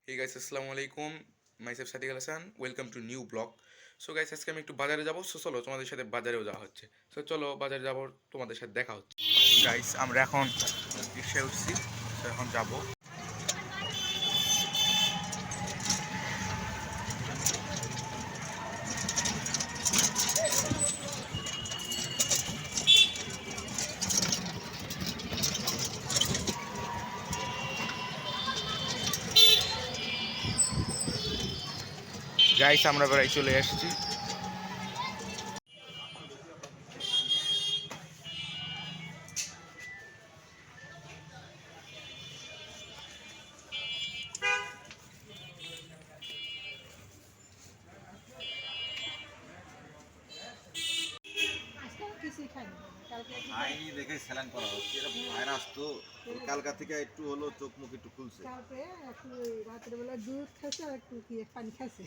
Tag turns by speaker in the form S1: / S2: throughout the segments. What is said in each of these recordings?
S1: Hey guys, আসসালামু আলাইকুম। Myself Sadiq Al Hasan. Welcome to new blog. So guys, আজকে আমি একটু বাজারে যাবো। সো চলো তোমাদের সাথে বাজারেও যাওয়া হচ্ছে। সো চলো বাজারে যাবো, তোমাদের সাথে দেখা হচ্ছে। গাইস, আমরা এখন রিক্সায় উঠছি। তো এখন যাবো। গাইস, আমরা প্রায় চলে আসছি।
S2: খাইনি দেখে স্যালান করা হচ্ছে। এটা ভাইরাস তো কালকা থেকে একটু হলো চোখ মুখ একটু খুলছে।
S3: তারপরে একটু রাতের বেলা দুধ খাচ্ছে আর একটু কি পানি খাচ্ছে।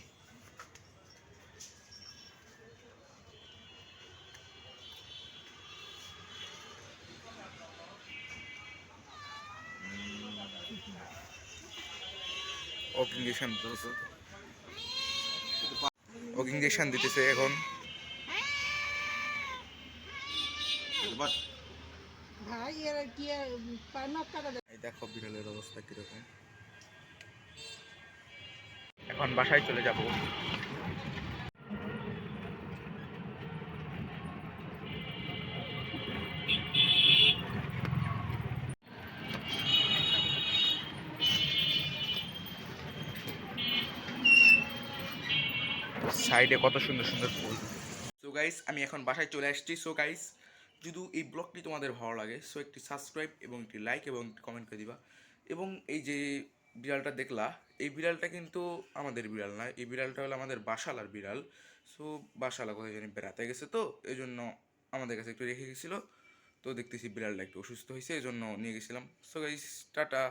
S1: ইঞ্জেকশন দিতেছে এখন।
S3: ভাই এর কি নখ কাটা দেয়।
S1: এই দেখো বিড়ালের অবস্থা কিরকম। এখন বাসায় চলে যাবো। সাইডে কত সুন্দর সুন্দর ফুল। সো গাইস, আমি এখন বাসায় চলে আসছি। সো গাইস, যদি এই ব্লগটি তোমাদের ভালো লাগে, সো একটি সাবস্ক্রাইব এবং একটি লাইক এবং একটি কমেন্ট করে দিবা। এবং এই যে বিড়ালটা দেখলা, এই বিড়ালটা কিন্তু আমাদের বিড়াল না, এই বিড়ালটা হলো আমাদের বাসালার বিড়াল। সো বাসালা কোথায় জানি বেড়াতে গেছে, তো এই জন্য আমাদের কাছে একটু রেখে গেছিলো। তো দেখতেছি বিড়ালটা একটু অসুস্থ হয়েছে, এই জন্য নিয়ে গেছিলাম। So guys, tata.